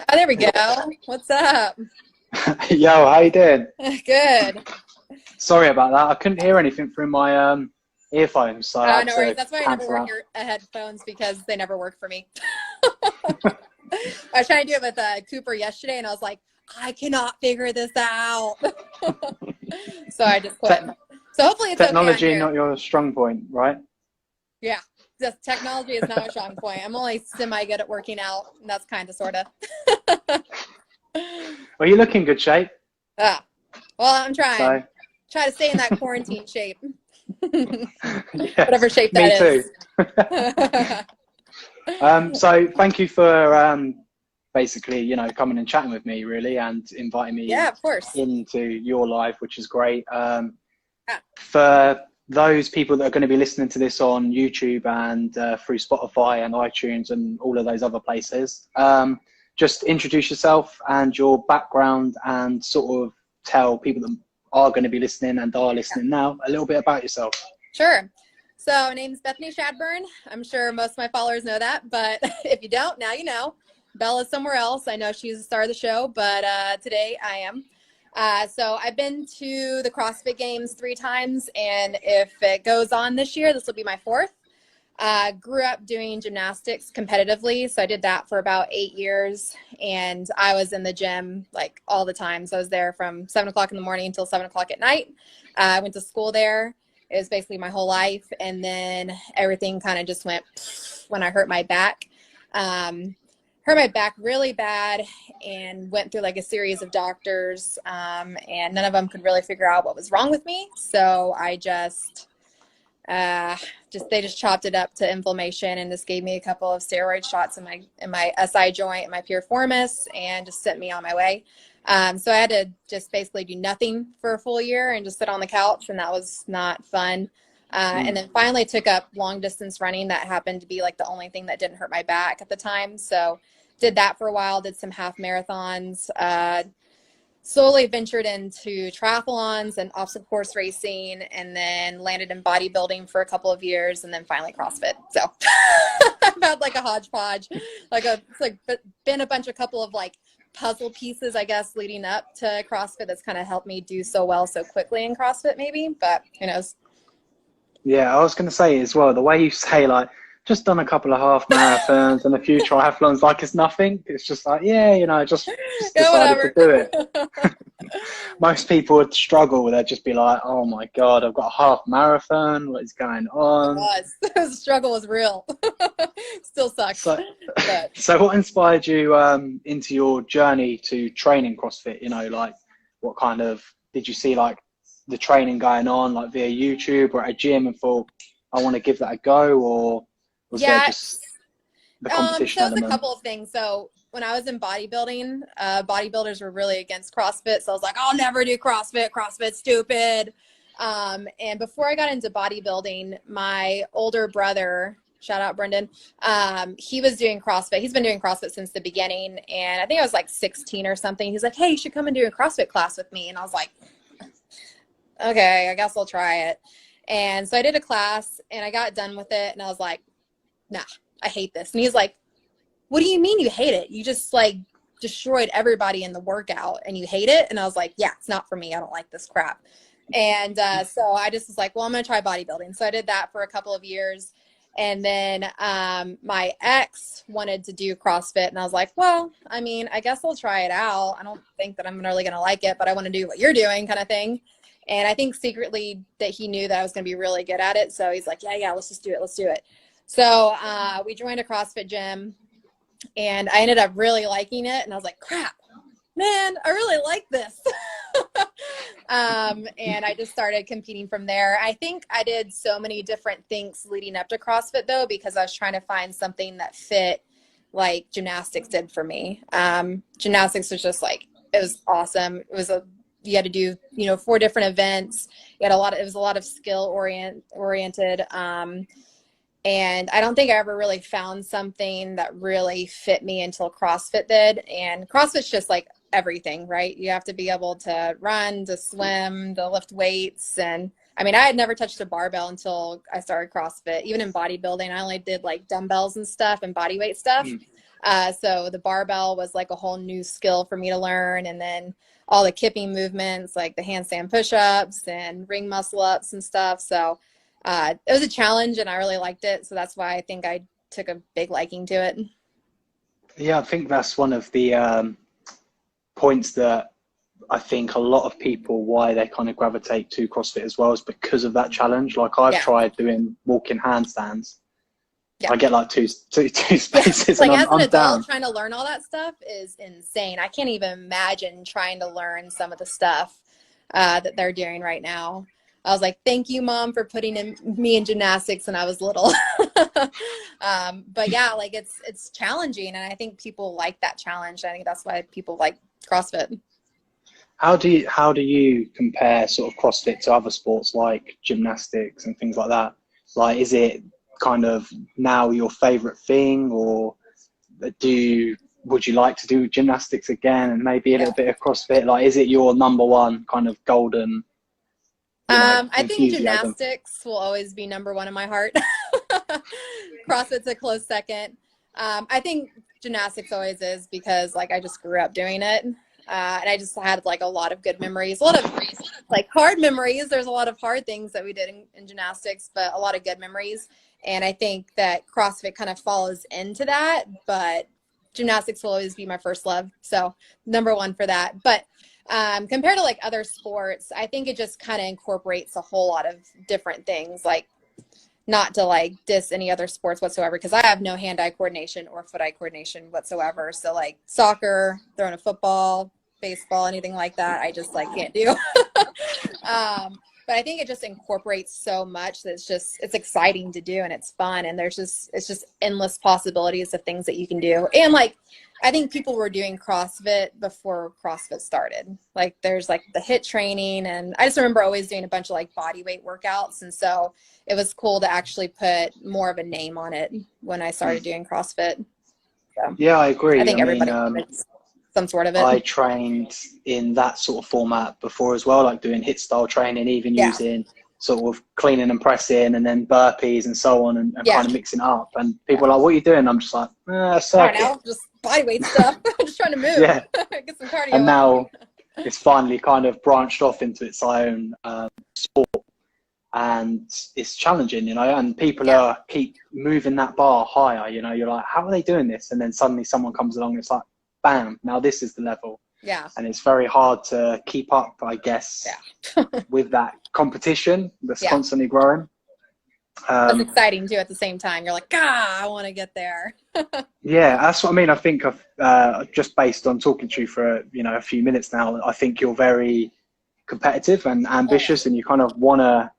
Oh, there we go. What's up? Yo, how you doing? Good. Sorry about that. I couldn't hear anything through my earphones, so I had No worries. to That's why I never cancel wear out. headphones because they never work for me. I was trying to do it with Cooper yesterday, and I was like, I cannot figure this out. So I just quit. Te- So hopefully it's okay on Technology, here. not your strong point, right? Yeah. Just technology is not a strong point. I'm only semi good at working out, and that's kind of sort of. Well, you look in good shape, Ah, well, I'm trying. so Try to stay in that quarantine shape. yeah, Whatever shape me that too. is. So thank you for basically, coming and chatting with me, really, and inviting Yeah, me of course. into your life, which is great. Yeah. For those people that are going to be listening to this on YouTube and through Spotify and iTunes and all of those other places, just introduce yourself and your background and sort of tell people that are going to be listening and are listening now a little bit about yourself. Sure. So my name's Bethany Shadburne. I'm sure most of my followers know that, but if you don't, now you know. Bella's somewhere else. I know she's the star of the show, but today I am. So I've been to the CrossFit Games 3 times, and if it goes on this year, this will be my 4th. Grew up doing gymnastics competitively, so I did that for about 8 years, and I was in the gym like all the time. So I was there from 7 o'clock in the morning until 7 o'clock at night. I went to school there. It was basically my whole life, and then everything kind of just went when I hurt my back. Hurt my back really bad and went through like a series of doctors, and none of them could really figure out what was wrong with me. So I they just chopped it up to inflammation and just gave me a couple of steroid shots in my SI joint and my piriformis and just sent me on my way. So I had to just basically do nothing for a full year and just sit on the couch, and that was not fun. And then finally took up long distance running. That happened to be like the only thing that didn't hurt my back at the time. So did that for a while, did some half marathons, slowly ventured into triathlons and obstacle course racing, and then landed in bodybuilding for a couple of years, and then finally CrossFit. So I've had like a hodgepodge, been a couple of like puzzle pieces, I guess, leading up to CrossFit that's kind of helped me do so well so quickly in CrossFit maybe, but who knows. Yeah, I was going to say as well, the way you say like, just done a couple of half marathons and a few triathlons, like it's nothing. It's just like, yeah, just Yeah, decided to whatever. do it. Most people would struggle. They'd just be like, oh my God, I've got a half marathon. What is going It on? was. The struggle was real. Still sucks. So, But so what inspired you into your journey to training CrossFit? Like what kind of, did you see like the training going on like via YouTube or at a gym and thought, I want to give that a go, or was there just the competition so it's a element? couple of things. So when I was in bodybuilding, bodybuilders were really against CrossFit. So I was like, I'll never do CrossFit. CrossFit's stupid. And before I got into bodybuilding, my older brother, shout out Brendan, he was doing CrossFit. He's been doing CrossFit since the beginning. And I think I was like 16 or something. He's like, hey, you should come and do a CrossFit class with me. And I was like, okay, I guess I'll try it. And so I did a class and I got done with it. And I was like, nah, I hate this. And he's like, what do you mean you hate it? You just like destroyed everybody in the workout and you hate it? And I was like, yeah, it's not for me. I don't like this crap. And so I just was like, well, I'm going to try bodybuilding. So I did that for a couple of years. And then my ex wanted to do CrossFit. And I was like, well, I mean, I guess I'll try it out. I don't think that I'm really going to like it, but I want to do what you're doing kind of thing. And I think secretly that he knew that I was going to be really good at it. So he's like, yeah, let's just do it. Let's do it. So we joined a CrossFit gym and I ended up really liking it. And I was like, crap, man, I really like this. And I just started competing from there. I think I did so many different things leading up to CrossFit though, because I was trying to find something that fit like gymnastics did for me. Gymnastics was just like, it was awesome. You had to do, 4 different events. It was a lot of skill oriented. And I don't think I ever really found something that really fit me until CrossFit did. And CrossFit's just like everything, right? You have to be able to run, to swim, to lift weights. And I mean, I had never touched a barbell until I started CrossFit. Even in bodybuilding, I only did like dumbbells and stuff and body weight stuff. So the barbell was like a whole new skill for me to learn. And then all the kipping movements, like the handstand push-ups and ring muscle ups and stuff. So it was a challenge and I really liked it. So that's why I think I took a big liking to it. Yeah, I think that's one of the points that I think a lot of people, why they kind of gravitate to CrossFit as well, is because of that challenge. Like I've tried doing walking handstands. I get like two spaces like and as an I'm adult down. trying to learn all that stuff is insane. I can't even imagine trying to learn some of the stuff that they're doing right now. I was like, thank you, Mom, for putting me in gymnastics when I was little. But yeah, like it's challenging, and I think people like that challenge. I think that's why people like CrossFit. How do you compare sort of CrossFit to other sports like gymnastics and things like that? Like, is it kind of now your favorite thing, or would you like to do gymnastics again and maybe a little bit of CrossFit? Like, is it your number one kind of golden, I think enthusiasm? gymnastics will always be number one in my heart. CrossFit's a close second. I think gymnastics always is because like I just grew up doing it. And I just had like a lot of good memories, a lot of like hard memories. There's a lot of hard things that we did in gymnastics, but a lot of good memories. And I think that CrossFit kind of falls into that, but gymnastics will always be my first love. So number one for that. But compared to like other sports, I think it just kind of incorporates a whole lot of different things, like not to like diss any other sports whatsoever, because I have no hand-eye coordination or foot-eye coordination whatsoever. So like soccer, throwing a football, baseball, anything like that, I just like can't do. But I think it just incorporates so much that it's exciting to do and it's fun, and it's just endless possibilities of things that you can do. And like I think people were doing CrossFit before CrossFit started. Like there's like the HIIT training, and I just remember always doing a bunch of like body weight workouts, and so it was cool to actually put more of a name on it when I started doing CrossFit. So, yeah, I agree. I think everybody some sort of it. I trained in that sort of format before as well, like doing HIIT style training, even using sort of cleaning and pressing and then burpees and so on, and kind of mixing it up. And people are like, what are you doing? I'm just like, circuit. I don't know, just bodyweight stuff. I'm just trying to move. Get some cardio. And now it's finally kind of branched off into its own sport. And it's challenging, and people keep moving that bar higher, you're like, how are they doing this? And then suddenly someone comes along and it's like, bam, now this is the level. And it's very hard to keep up, I guess, with that competition that's constantly growing. It's exciting too at the same time. You're like, I want to get there. Yeah, that's what I mean. I think just based on talking to you for a few minutes now, I think you're very competitive and ambitious, and you kind of want to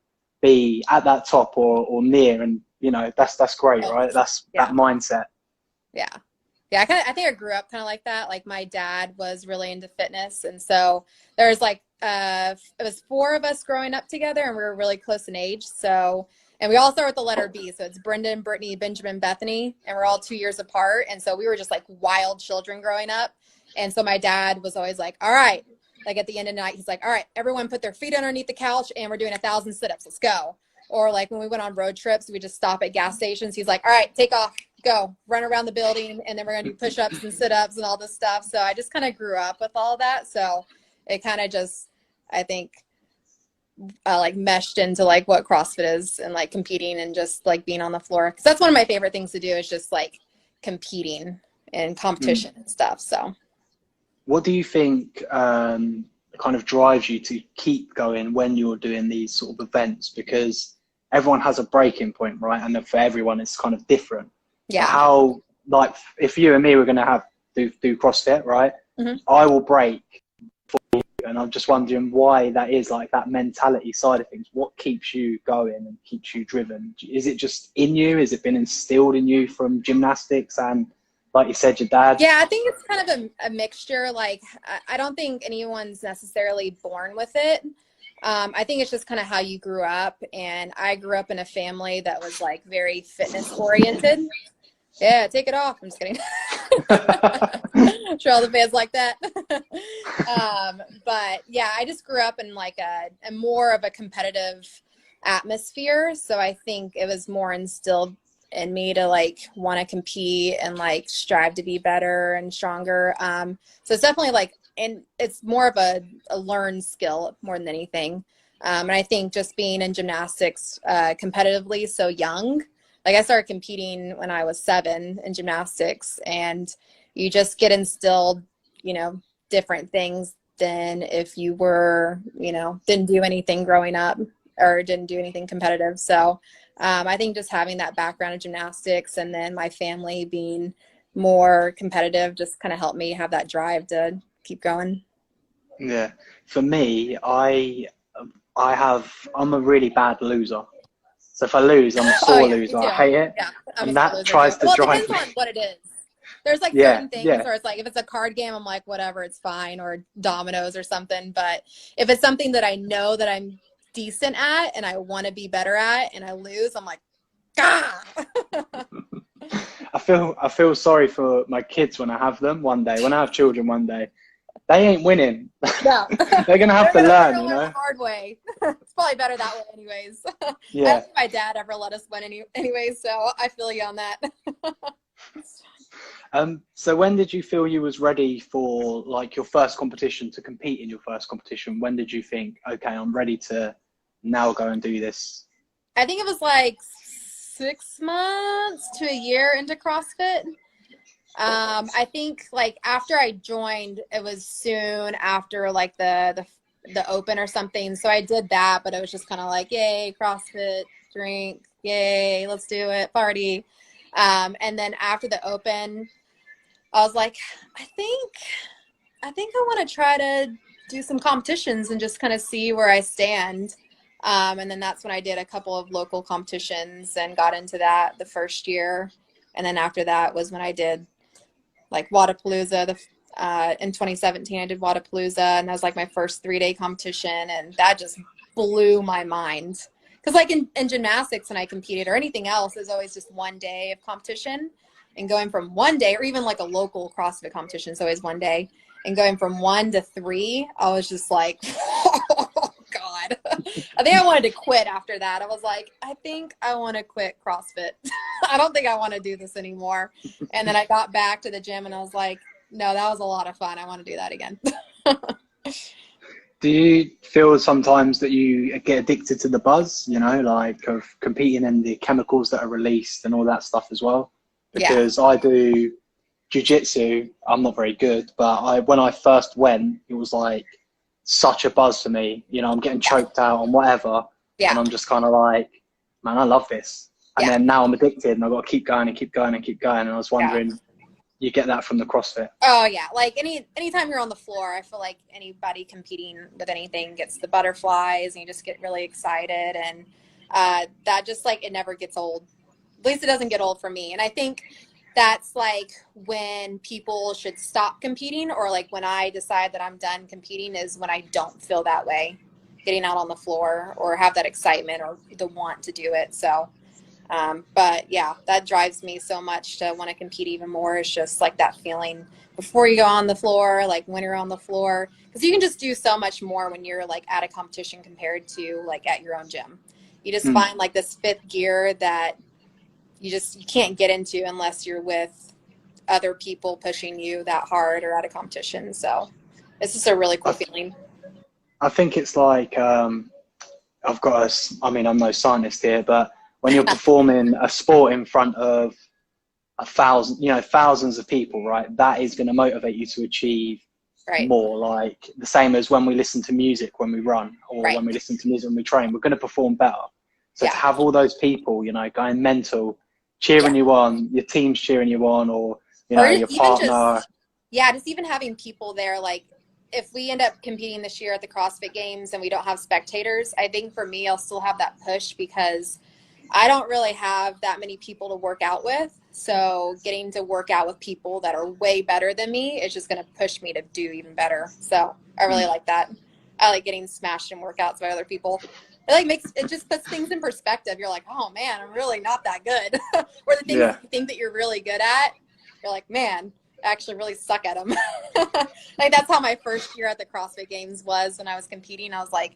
be at that top or near, and that's great, right? That's that mindset. I think I grew up kind of like that. Like my dad was really into fitness, and so there's like it was 4 of us growing up together, and we were really close in age. So, and we all start with the letter B, so it's Brendan, Brittany, Benjamin, Bethany, and we're all 2 years apart. And so we were just like wild children growing up. And so my dad was always like, all right, like at the end of the night, he's like, all right, everyone put their feet underneath the couch and we're doing 1,000 sit-ups. Let's go. Or like when we went on road trips, we just stop at gas stations. He's like, all right, take off, go, run around the building. And then we're going to do push-ups and sit-ups and all this stuff. So I just kind of grew up with all that. So it kind of just, I think, like meshed into like what CrossFit is, and like competing and just like being on the floor. Cause that's one of my favorite things to do, is just like competing and competition and stuff. So what do you think kind of drives you to keep going when you're doing these sort of events? Because everyone has a breaking point, right? And for everyone, it's kind of different. Yeah. How, like, if you and me were going to do CrossFit, right? I will break for you. And I'm just wondering why that is, like that mentality side of things. What keeps you going and keeps you driven? Is it just in you? Has it been instilled in you from gymnastics and, like you said, your dad? Yeah, I think it's kind of a mixture. Like, I don't think anyone's necessarily born with it. I think it's just kind of how you grew up. And I grew up in a family that was like very fitness oriented. Yeah, take it off. I'm just kidding. I'm sure all the fans like that. But yeah, I just grew up in like a more of a competitive atmosphere. So I think it was more instilled in me to like want to compete and like strive to be better and stronger. So it's definitely like, and it's more of a learned skill more than anything. And I think just being in gymnastics competitively so young, like I started competing when I was 7 in gymnastics, and you just get instilled, you know, different things than if you were, you know, didn't do anything growing up or didn't do anything competitive. So I think just having that background in gymnastics and then my family being more competitive just kind of helped me have that drive to keep going. Yeah. For me, I'm a really bad loser. So if I lose, I'm a Oh sore yeah, me loser. I too. hate it. Yeah, I'm a And sore that loser too. tries to Well, it drive depends me. on what it is. There's like Yeah, certain things yeah. where it's like if it's a card game, I'm like whatever, it's fine, or dominoes or something. But if it's something that I know that I'm decent at and I want to be better at, and I lose, I'm like, ah. I feel sorry for my kids when I have them one day. When I have children one day, they ain't winning. No, They're gonna have to they're learn, gonna you learn the know? hard way. It's probably better that way, anyways. I don't Yeah. think my dad ever let us win anyways, so I feel you on that. So when did you feel you was ready for like your first competition, to compete in your first competition? When did you think, okay, I'm ready to now go and do this? I think it was like 6 months to a year into CrossFit. I think like after I joined, it was soon after like the open or something. So I did that, but it was just kind of like, yay, CrossFit, drink, yay, let's do it, party. And then after the open, I was like, I think I want to try to do some competitions and just kind of see where I stand. And then that's when I did a couple of local competitions and got into that the first year. And then after that was when I did like Wadapalooza. In 2017, I did Wadapalooza, and that was like my first 3-day competition, and that just blew my mind. Because like in gymnastics, when I competed or anything else, there's always just one day of competition, and going from one day, or even like a local CrossFit competition, is always one day, and going from 1 to 3, I was just like, oh God. I think I wanted to quit after that. I was like, I think I want to quit CrossFit. I don't think I want to do this anymore. And then I got back to the gym and I was like, no, that was a lot of fun. I want to do that again. Do you feel sometimes that you get addicted to the buzz, you know, like of competing and the chemicals that are released and all that stuff as well? Yeah. Because I do jiu-jitsu, I'm not very good, but when I first went, it was like such a buzz for me. You know, I'm getting choked out on whatever, and Yeah. I'm just kind of like, man, I love this. And Yeah. then now I'm addicted, and I've got to keep going and keep going and keep going. And I was Yeah. wondering, you get that from the CrossFit? Oh yeah. Like anytime you're on the floor, I feel like anybody competing with anything gets the butterflies and you just get really excited. And that just like, it never gets old. At least it doesn't get old for me. And I think that's like when people should stop competing, or like when I decide that I'm done competing is when I don't feel that way getting out on the floor or have that excitement or the want to do it. So but yeah, that drives me so much to want to compete even more. It's just like that feeling before you go on the floor, like when you're on the floor, because you can just do so much more when you're like at a competition compared to like at your own gym. You just Mm. find like this fifth gear that you can't get into unless you're with other people pushing you that hard or at a competition. So it's just a really cool feeling. I think it's like I mean, I'm no scientist here, but when you're performing a sport in front of thousands of people, right, that is going to motivate you to achieve Right. more. Like the same as when we listen to music when we run, or Right. when we listen to music when we train, we're going to perform better. So to Yeah. have all those people, you know, going mental, cheering Yeah. you on, your team's cheering you on, or, you Or know, your even partner. just, yeah, just even having people there. Like if we end up competing this year at the CrossFit Games and we don't have spectators, I think for me, I'll still have that push because I don't really have that many people to work out with. So getting to work out with people that are way better than me is just going to push me to do even better. So I really like that. I like getting smashed in workouts by other people. It just puts things in perspective. You're like, oh man, I'm really not that good. Or the things Yeah. that you think that you're really good at, you're like, man, I actually really suck at them. Like that's how my first year at the CrossFit Games was when I was competing. I was like,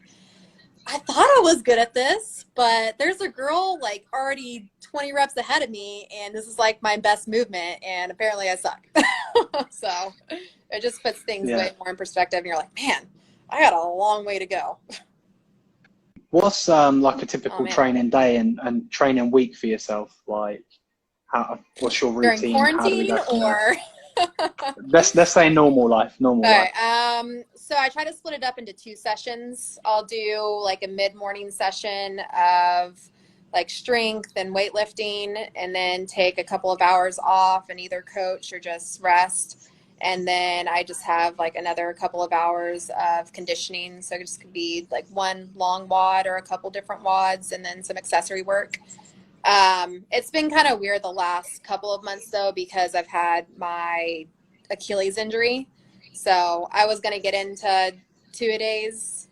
I thought I was good at this, but there's a girl like already 20 reps ahead of me, and this is like my best movement, and apparently I suck. So it just puts things Yeah. way more in perspective, and you're like, man, I got a long way to go. What's like a typical Man. training day and training week for yourself? Like, what's your During routine? How do we quarantine go from there? or? Let's say normal life. Normal All life. right. So I try to split it up into 2 sessions. I'll do like a mid-morning session of like strength and weightlifting, and then take a couple of hours off and either coach or just rest. And then I just have like another couple of hours of conditioning. So it just could be like one long WOD or a couple different WODs, and then some accessory work. It's been kind of weird the last couple of months though, because I've had my Achilles injury. So I was going to get into 2-a-days,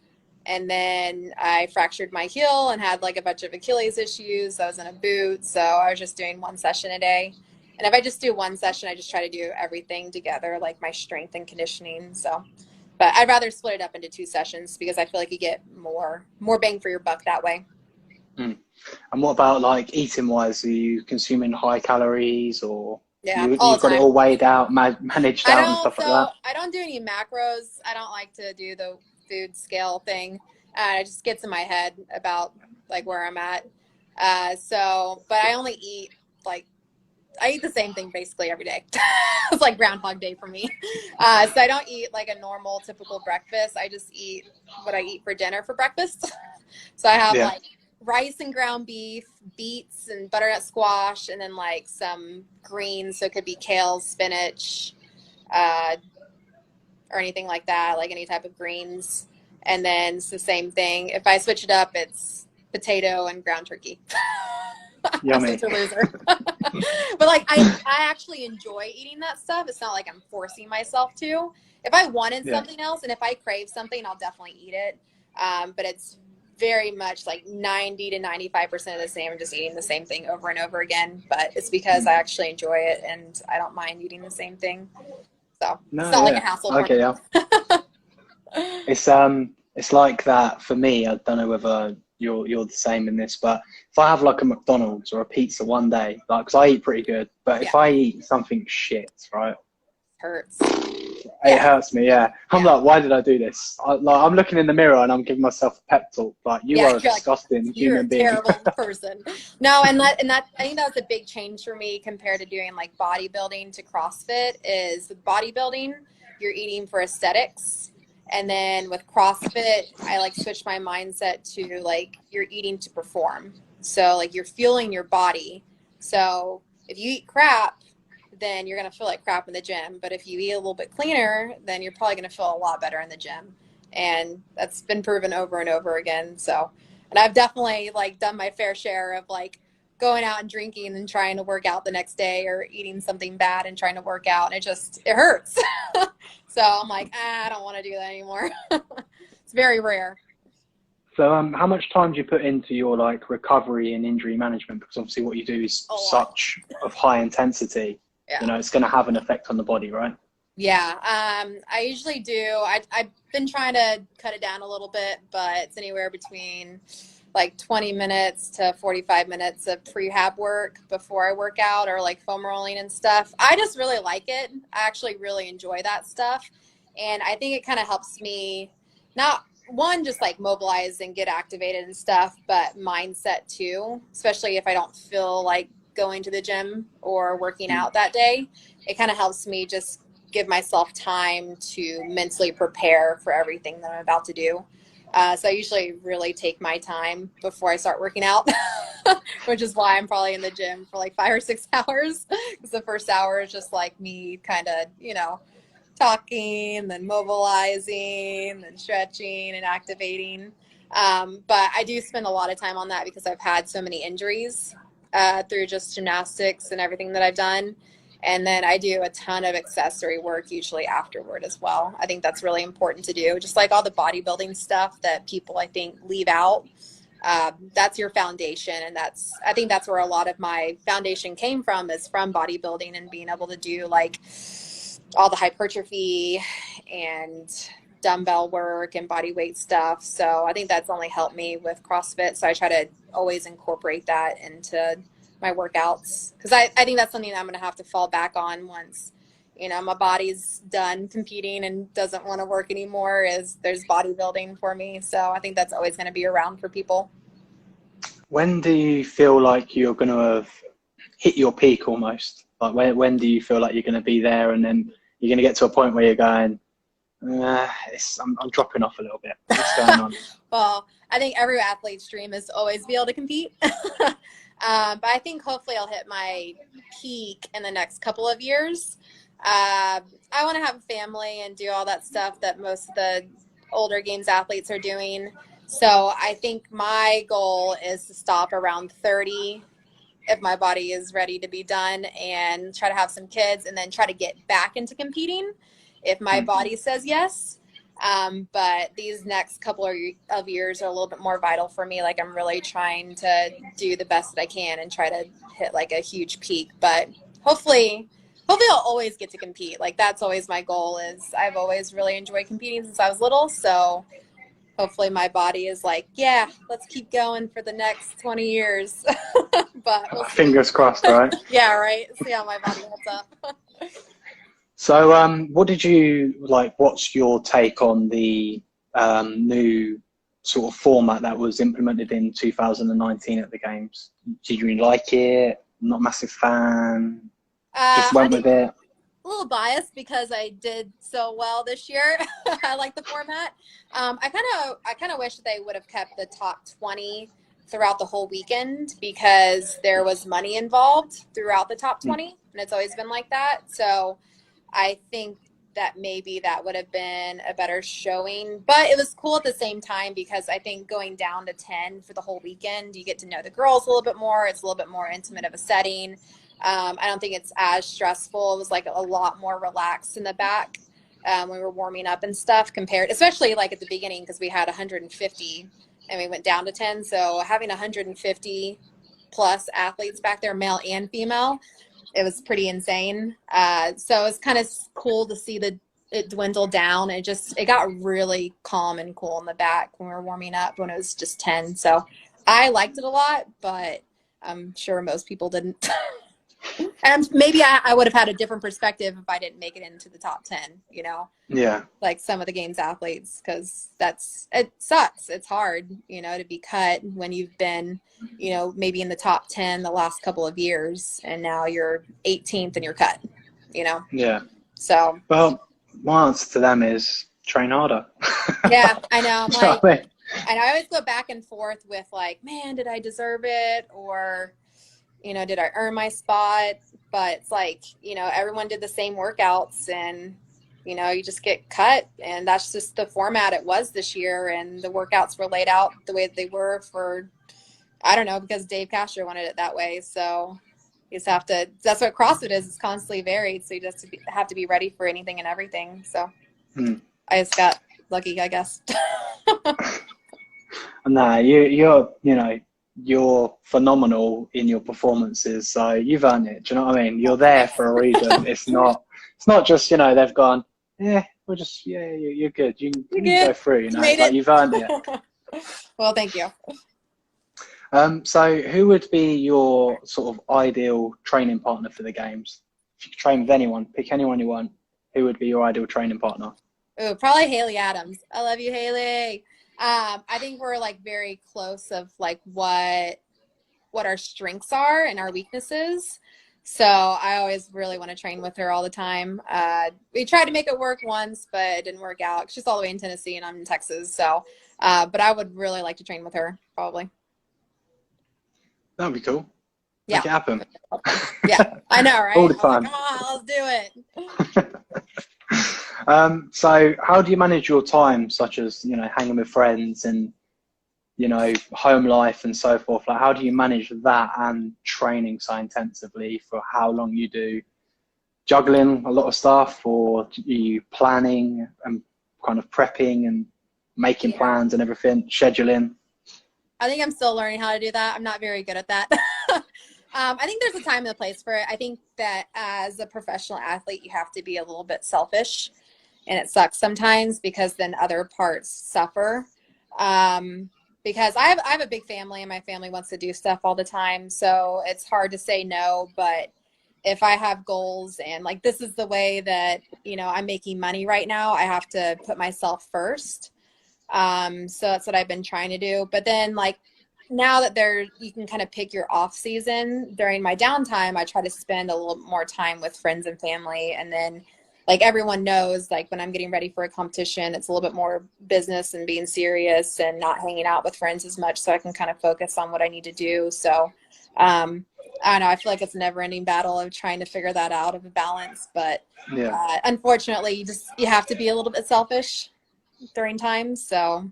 and then I fractured my heel and had like a bunch of Achilles issues. I was in a boot. So I was just doing 1 session a day. And if I just do 1 session, I just try to do everything together, like my strength and conditioning. So, but I'd rather split it up into 2 sessions because I feel like you get more bang for your buck that way. Mm. And what about like eating wise? Are you consuming high calories, or Yeah, you've all the got it time. all weighed out, managed out and stuff like that? I don't do any macros. I don't like to do the food scale thing. It just gets in my head about like where I'm at. But I only eat like, I eat the same thing basically every day. It's like Groundhog Day for me. So I don't eat like a normal typical breakfast. I just eat what I eat for dinner for breakfast. So I have like rice and ground beef, beets and butternut squash, and then like some greens. So it could be kale, spinach, or anything like that, like any type of greens. And then it's the same thing. If I switch it up, it's potato and ground turkey. Yummy. Such a loser. But like I actually enjoy eating that stuff. It's not like I'm forcing myself to. If I wanted something else and if I crave something, I'll definitely eat it. But it's very much like 90 to 95% of the same. I'm just eating the same thing over and over again. But it's because I actually enjoy it and I don't mind eating the same thing. So it's not like a hassle for me. Yeah. It's like that for me. I don't know whether you're the same in this, but if I have like a McDonald's or a pizza one day, like, cause I eat pretty good, but if I eat something shit, right? Hurts. It hurts me, yeah. I'm like, why did I do this? I'm looking in the mirror and I'm giving myself a pep talk. Like, you are a disgusting human being. You're a terrible person. No, and that I think that was a big change for me compared to doing like bodybuilding to CrossFit. Is with bodybuilding, you're eating for aesthetics, and then with CrossFit, I like switched my mindset to like you're eating to perform. So like you're fueling your body. So if you eat crap, then you're going to feel like crap in the gym. But if you eat a little bit cleaner, then you're probably going to feel a lot better in the gym. And that's been proven over and over again. So, and I've definitely like done my fair share of like going out and drinking and trying to work out the next day, or eating something bad and trying to work out. And it hurts. So I'm like, I don't want to do that anymore. It's very rare. So how much time do you put into your like recovery and injury management? Because obviously what you do is such of high intensity. You know, it's going to have an effect on the body, right? Yeah. I usually do. I've been trying to cut it down a little bit, but it's anywhere between like 20 minutes to 45 minutes of prehab work before I work out, or like foam rolling and stuff. I just really like it. I actually really enjoy that stuff. And I think it kind of helps me not just like mobilize and get activated and stuff, but mindset too, especially if I don't feel like going to the gym or working out that day. It kind of helps me just give myself time to mentally prepare for everything that I'm about to do. So I usually really take my time before I start working out, which is why I'm probably in the gym for like 5 or 6 hours, because the first hour is just like me kind of, talking, then mobilizing, then stretching and activating. But I do spend a lot of time on that because I've had so many injuries through just gymnastics and everything that I've done. And then I do a ton of accessory work usually afterward as well. I think that's really important to do. Just like all the bodybuilding stuff that people, I think, leave out. That's your foundation. And I think that's where a lot of my foundation came from, is from bodybuilding and being able to do like all the hypertrophy and dumbbell work and body weight stuff. So I think that's only helped me with CrossFit. So I try to always incorporate that into my workouts, because I think that's something that I'm going to have to fall back on once, my body's done competing and doesn't want to work anymore, is there's bodybuilding for me. So I think that's always going to be around for people. When do you feel like you're going to have hit your peak almost? Like when do you feel like you're going to be there, and then you're going to get to a point where you're going, I'm dropping off a little bit. What's going on? Well, I think every athlete's dream is to always be able to compete. But I think hopefully I'll hit my peak in the next couple of years. I want to have a family and do all that stuff that most of the older games athletes are doing. So I think my goal is to stop around 30 if my body is ready to be done, and try to have some kids, and then try to get back into competing if my body says yes. But these next couple of years are a little bit more vital for me. Like, I'm really trying to do the best that I can and try to hit like a huge peak. But hopefully I'll always get to compete. Like, that's always my goal. Is I've always really enjoyed competing since I was little. So hopefully my body is like, yeah, let's keep going for the next 20 years. But we'll see. Fingers crossed, right? Yeah, right. See how my body holds up. So, what did you like? What's your take on the new sort of format that was implemented in 2019 at the games? Did you like it? Not a massive fan. Just went with it. A little biased because I did so well this year. I like the format. I kind of wish they would have kept the top 20 throughout the whole weekend, because there was money involved throughout the top 20, and it's always been like that. So I think that maybe that would have been a better showing, but it was cool at the same time, because I think going down to 10 for the whole weekend, you get to know the girls a little bit more. It's a little bit more intimate of a setting. I don't think it's as stressful. It was like a lot more relaxed in the back when we were warming up and stuff, especially like at the beginning, because we had 150 and we went down to 10. So having 150 plus athletes back there, male and female, it was pretty insane. So it's kind of cool to see it dwindle down. It got really calm and cool in the back when we were warming up, when it was just 10. So I liked it a lot, but I'm sure most people didn't. And maybe I would have had a different perspective if I didn't make it into the top 10, Yeah. Like some of the games athletes, because it sucks. It's hard, to be cut when you've been, maybe in the top 10 the last couple of years, and now you're 18th and you're cut, Yeah. So. Well, my answer to them is train harder. Yeah, I know. I mean? And I always go back and forth with like, man, did I deserve it? Or, did I earn my spot? But it's like, everyone did the same workouts, and, you just get cut. And that's just the format it was this year. And the workouts were laid out the way they were for, I don't know, because Dave Castro wanted it that way. So you just have to, that's what CrossFit is. It's constantly varied. So you just have to be ready for anything and everything. So I just got lucky, I guess. Nah, you're phenomenal in your performances, so you've earned it. Do you know what I mean? You're there for a reason. It's not just they've gone, you're good. You can go through. Like, you've earned it. Well, thank you. So who would be your sort of ideal training partner for the games? If you could train with anyone, pick anyone you want, who would be your ideal training partner? Ooh, probably Haley Adams. I love you, Haley. I think we're like very close of like what our strengths are and our weaknesses. So I always really want to train with her all the time. We tried to make it work once, but it didn't work out. She's all the way in Tennessee and I'm in Texas. So, but I would really like to train with her, probably. That would be cool. Yeah. Make it happen. Yeah, I know, right? All the time. Like, come on, let's do it. So how do you manage your time, such as, hanging with friends and, home life and so forth? Like, how do you manage that and training so intensively for how long you do? Juggling a lot of stuff, or are you planning and kind of prepping and making plans and everything, scheduling? I think I'm still learning how to do that. I'm not very good at that. I think there's a time and a place for it. I think that as a professional athlete, you have to be a little bit selfish and it sucks sometimes because then other parts suffer. Because I have a big family and my family wants to do stuff all the time. So it's hard to say no, but if I have goals and like, this is the way that, you know, I'm making money right now, I have to put myself first. So that's what I've been trying to do. But then like now that you can kind of pick your off season during my downtime, I try to spend a little more time with friends and family. And then like everyone knows, like when I'm getting ready for a competition, it's a little bit more business and being serious and not hanging out with friends as much. So I can kind of focus on what I need to do. So, I don't know. I feel like it's a never ending battle of trying to figure that out of a balance, but unfortunately you have to be a little bit selfish during times. So,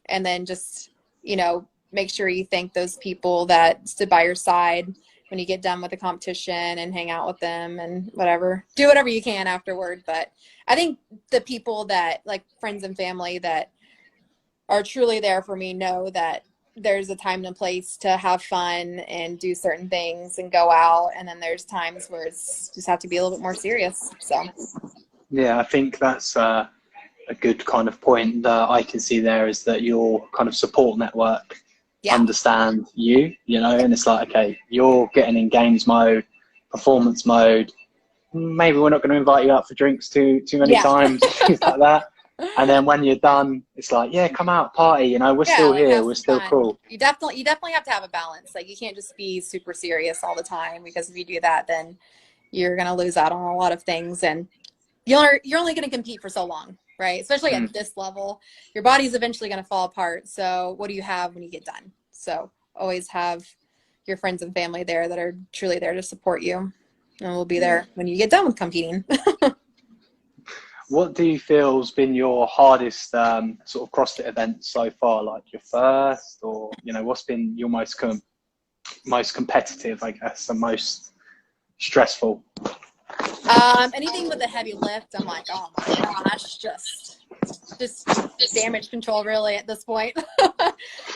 and then just, you know, make sure you thank those people that stood by your side when you get done with the competition and hang out with them and do whatever you can afterward. But I think the people that like friends and family that are truly there for me know that there's a time and a place to have fun and do certain things and go out. And then there's times where it's just have to be a little bit more serious. So, yeah, I think that's a good kind of point that I can see there is that your kind of support network understand you know, and it's like, okay, you're getting in games mode, performance mode. Maybe we're not going to invite you out for drinks too many times, things like that. And then when you're done, it's like, yeah, come out, party, you know, we're still here, we're still cool. You definitely have to have a balance. Like you can't just be super serious all the time, because if you do that, then you're going to lose out on a lot of things, and you're only going to compete for so long, right? Especially at this level, your body's eventually going to fall apart. So what do you have when you get done? So always have your friends and family there that are truly there to support you, and we'll be there when you get done with competing. What do you feel has been your hardest sort of CrossFit event so far? Like your first, or, you know, what's been your most competitive, I guess, and most stressful? Anything with a heavy lift, I'm like, oh my gosh, just damage control really at this point.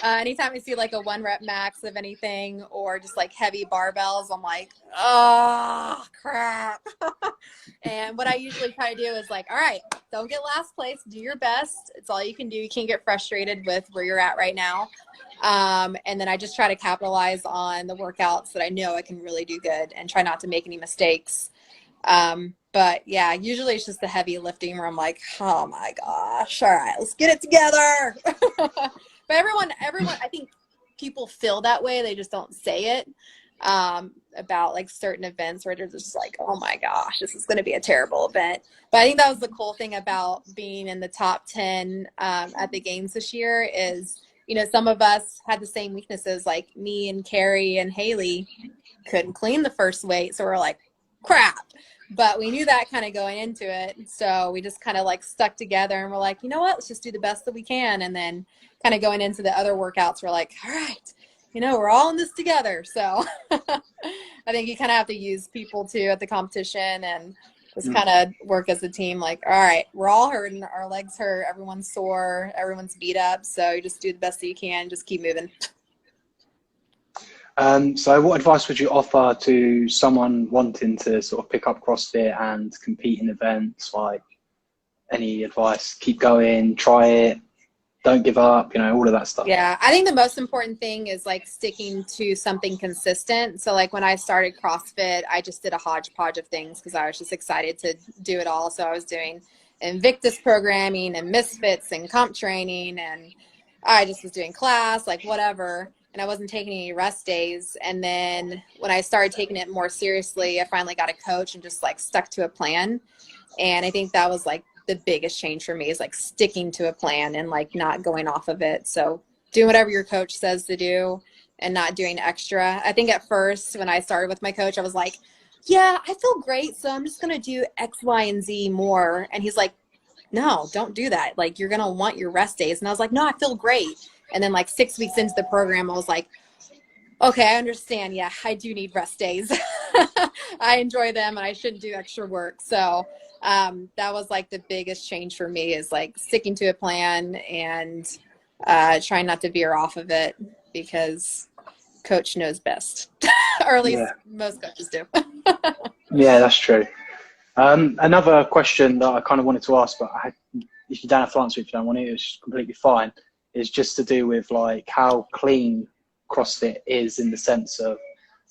Anytime I see like a 1 rep max of anything or just like heavy barbells, I'm like, oh crap. And what I usually try to do is like, all right, don't get last place, do your best. It's all you can do. You can't get frustrated with where you're at right now. And then I just try to capitalize on the workouts that I know I can really do good and try not to make any mistakes. But yeah, usually it's just the heavy lifting where I'm like, oh my gosh, all right, let's get it together. But everyone, I think people feel that way. They just don't say it, about like certain events where they're just like, oh my gosh, this is going to be a terrible event. But I think that was the cool thing about being in the top 10, at the games this year is, you know, some of us had the same weaknesses, like me and Carrie and Haley couldn't clean the first weight. So we're like, crap. But we knew that kind of going into it. So we just kind of like stuck together and we're like, you know what, let's just do the best that we can. And then kind of going into the other workouts, we're like, all right, you know, we're all in this together. So I think you kind of have to use people too at the competition and just kind of work as a team. Like, all right, we're all hurting, our legs hurt, everyone's sore, everyone's beat up. So you just do the best that you can, just keep moving. So what advice would you offer to someone wanting to sort of pick up CrossFit and compete in events? Like, any advice? Keep going, try it, don't give up, you know, all of that stuff. Yeah, I think the most important thing is like sticking to something consistent. So like when I started CrossFit, I just did a hodgepodge of things because I was just excited to do it all. So I was doing Invictus programming and Misfits and comp training, and I just was doing class, like whatever. And I wasn't taking any rest days. And then when I started taking it more seriously, I finally got a coach and just like stuck to a plan. And I think that was like the biggest change for me, is like sticking to a plan and like not going off of it. So doing whatever your coach says to do and not doing extra. I think at first when I started with my coach, I was like, yeah, I feel great, so I'm just going to do X, Y, and Z more. And he's like, no, don't do that. Like, you're going to want your rest days. And I was like, no, I feel great. And then like 6 weeks into the program, I was like, okay, I understand. Yeah, I do need rest days. I enjoy them and I shouldn't do extra work. So that was like the biggest change for me, is like sticking to a plan and trying not to veer off of it, because coach knows best, or at least most coaches do. Yeah, that's true. Another question that I kind of wanted to ask, but if you don't have to answer it, if you don't want it, it's completely fine, is just to do with like how clean CrossFit is in the sense of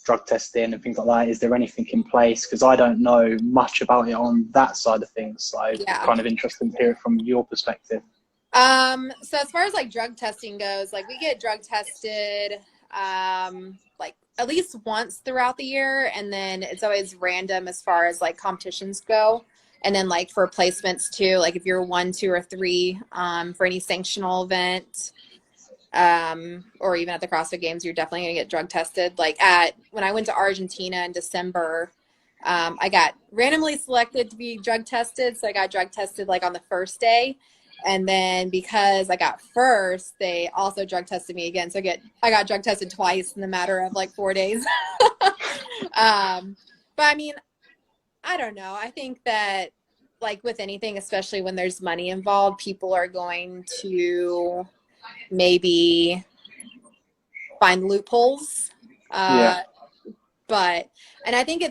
drug testing and things like that. Is there anything in place? Because I don't know much about it on that side of things. So it's kind of interesting to hear it from your perspective. So as far as like drug testing goes, like we get drug tested like at least once throughout the year, and then it's always random as far as like competitions go. And then like for placements too, like if you're 1, 2, or 3 for any sanctional event, or even at the CrossFit Games, you're definitely gonna get drug tested. Like when I went to Argentina in December, I got randomly selected to be drug tested. So I got drug tested like on the first day. And then because I got first, they also drug tested me again. So I got drug tested twice in the matter of like 4 days. But I mean, I don't know. I think that like with anything, especially when there's money involved, people are going to maybe find loopholes. And I think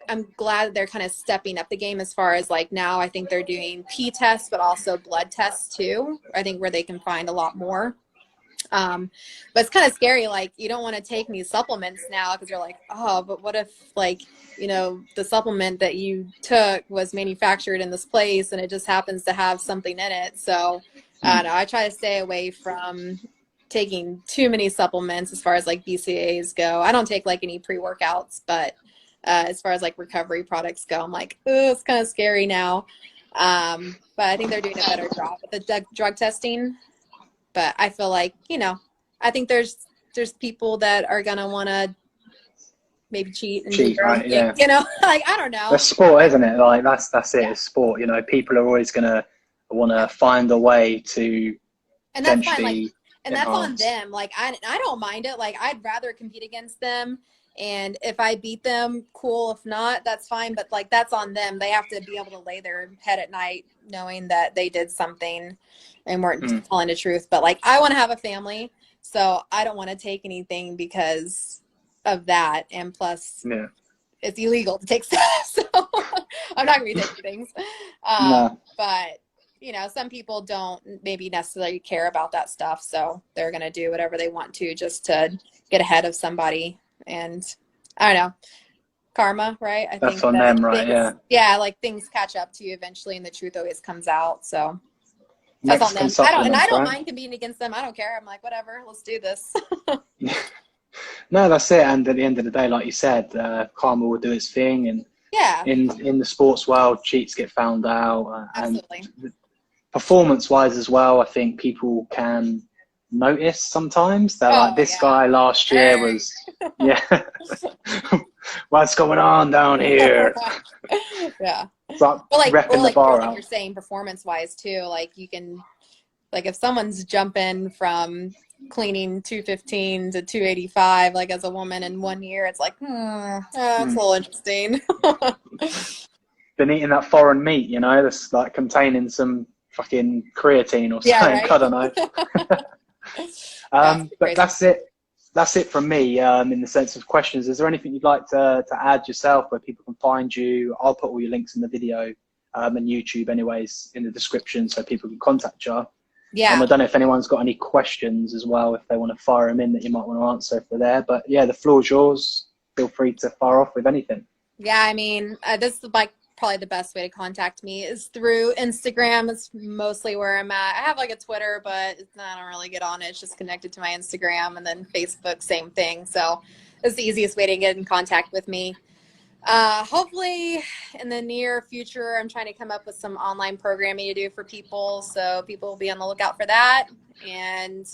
I'm glad that they're kind of stepping up the game as far as like now I think they're doing P tests, but also blood tests too. I think where they can find a lot more. But it's kind of scary. Like you don't want to take these supplements now because you're like, oh, but what if like, you know, the supplement that you took was manufactured in this place and it just happens to have something in it. So I don't know, I try to stay away from taking too many supplements as far as like BCAAs go. I don't take like any pre-workouts, but as far as like recovery products go, I'm like, oh, it's kind of scary now. But I think they're doing a better job with the drug testing. But I feel like, you know, I think there's people that are gonna want to maybe cheat and do their own thing, yeah. You know, like I don't know. That's sport, isn't it? Like that's it. It's sport. You know, people are always gonna want to find a way to potentially. And that's on them. Like I don't mind it. Like I'd rather compete against them. And if I beat them, cool. If not, that's fine. But like, that's on them. They have to be able to lay their head at night knowing that they did something and weren't telling the truth. But like, I want to have a family, so I don't want to take anything because of that. And plus, it's illegal to take stuff. So I'm not going to be taking things. But you know, some people don't maybe necessarily care about that stuff. So they're going to do whatever they want to just to get ahead of somebody. And I don't know, karma, right? I think on them, right? Yeah, like things catch up to you eventually, and the truth always comes out. So that's on them. I don't mind competing against them. I don't care. I'm like, whatever, let's do this. No, that's it. And at the end of the day, like you said, karma will do its thing. And in the sports world, cheats get found out. Absolutely. And performance-wise as well, I think people can notice sometimes that like this guy last year was what's going on down here. It's like repping the bar out. You're saying performance-wise too, like you can, like if someone's jumping from cleaning 215 to 285 like as a woman in 1 year, it's like that's a little interesting. Been eating that foreign meat, you know, that's like containing some fucking creatine or something. Right? I don't know. But that's it from me in the sense of questions. Is there anything you'd like to add yourself where people can find you? I'll put all your links in the video and YouTube anyways in the description so people can contact you. I don't know if anyone's got any questions as well, if they want to fire them in that you might want to answer if they're there. But yeah, the floor's yours. Feel free to fire off with anything. Yeah, I mean, this is like probably the best way to contact me is through Instagram. It's mostly where I'm at. I have like a Twitter, but I don't really get on it. It's just connected to my Instagram, and then Facebook, same thing. So it's the easiest way to get in contact with me. Hopefully in the near future, I'm trying to come up with some online programming to do for people. So people will be on the lookout for that. And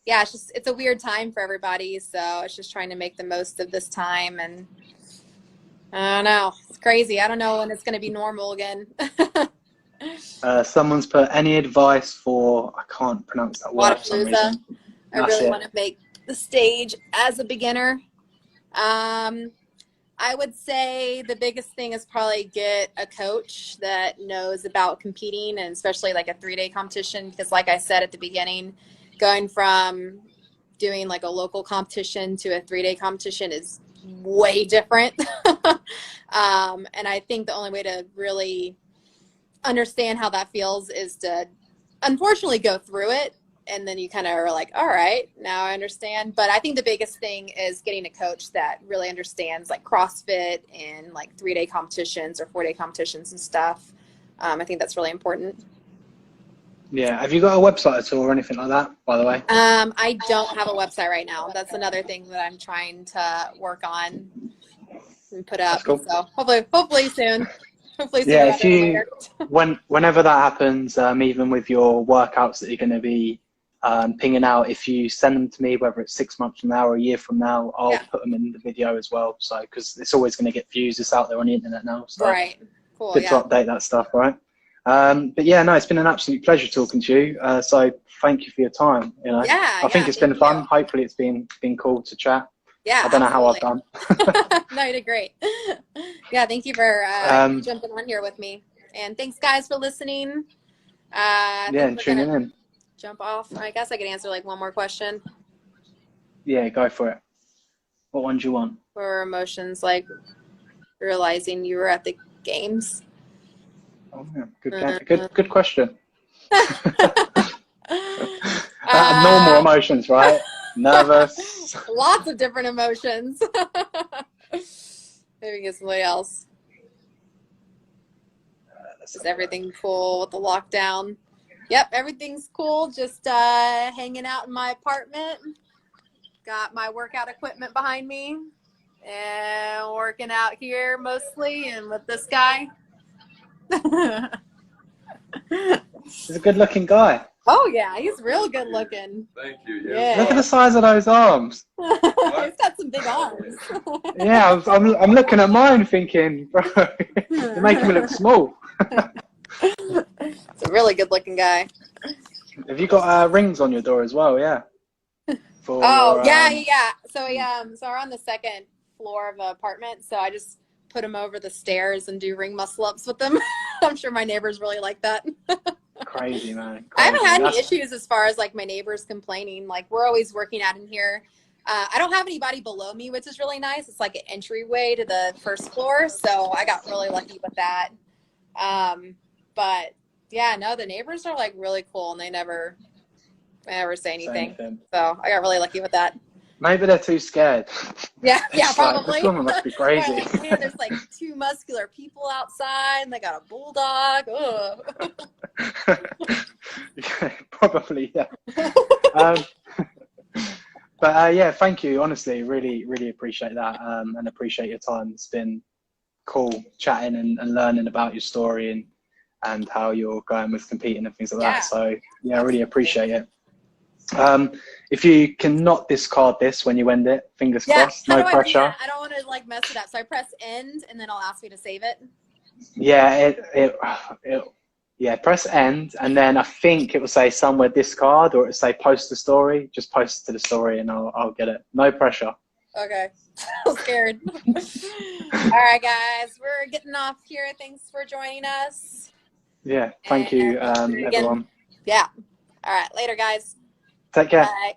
yeah, it's a weird time for everybody. So it's just trying to make the most of this time. And I don't know. It's crazy. I don't know when it's going to be normal again. Someone's put any advice for, I can't pronounce that word for some reason. I really want to make the stage as a beginner. I would say the biggest thing is probably get a coach that knows about competing, and especially like a 3-day competition, because like I said at the beginning, going from doing like a local competition to a 3-day competition is way different. And I think the only way to really understand how that feels is to unfortunately go through it. And then you kind of are like, all right, now I understand. But I think the biggest thing is getting a coach that really understands like CrossFit and like 3-day competitions or 4-day competitions and stuff. I think that's really important. Yeah. Have you got a website at all or anything like that, by the way? I don't have a website right now. That's another thing that I'm trying to work on and put up. That's cool. So hopefully soon. Hopefully sooner Yeah, rather than later. whenever that happens, even with your workouts that you're going to be pinging out, if you send them to me, whether it's 6 months from now or a year from now, I'll put them in the video as well. So, because it's always going to get views, it's out there on the internet now. So Right. Cool. good to update that stuff, right? But yeah, no, it's been an absolute pleasure talking to you. So thank you for your time. You know, I think it's been fun. Hopefully, it's been cool to chat. Yeah, I don't know how I've done. No, you did great. Yeah, thank you for jumping on here with me, and thanks guys for listening. And tuning in. Jump off. I guess I could answer like one more question. Yeah, go for it. What one do you want? For emotions, like realizing you were at the games. Oh, yeah. Good question. Normal emotions, right? Nervous. Lots of different emotions. Maybe get somebody else. Is everything cool with the lockdown? Yep, everything's cool. Just hanging out in my apartment. Got my workout equipment behind me and working out here mostly and with this guy. He's a good looking guy. Oh yeah, he's real good looking. Thank you. Yeah. Look at the size of those arms. He's got some big arms. Yeah, I'm looking at mine thinking, bro, you're making me look small. It's a really good looking guy. Have you got rings on your door as well? Yeah. Yeah. So we're on the second floor of the apartment, so I just put them over the stairs and do ring muscle ups with them. I'm sure my neighbors really like that. Crazy, man. Crazy. I haven't had any issues as far as like my neighbors complaining. Like we're always working out in here. I don't have anybody below me, which is really nice. It's like an entryway to the first floor, so I got really lucky with that. But yeah, no, the neighbors are like really cool, and they never say anything. So I got really lucky with that. Maybe they're too scared. Yeah, probably. Like, this woman must be crazy. Like, man, there's like 2 muscular people outside, and they got a bulldog. Yeah, probably, yeah. But yeah, thank you. Honestly, really, really appreciate that, and appreciate your time. It's been cool chatting and learning about your story and how you're going with competing and things like that. So yeah, I really appreciate it. If you cannot discard this when you end it, fingers crossed, no pressure. I don't want to like mess it up. So I press end and then I'll ask you to save it. Yeah, yeah, press end, and then I think it will say somewhere discard, or it will say post the story. Just post it to the story and I'll get it. No pressure. Okay. I'm scared. All right, guys, we're getting off here. Thanks for joining us. Yeah, thank you, everyone. Yeah. All right, later, guys. Take care. Bye.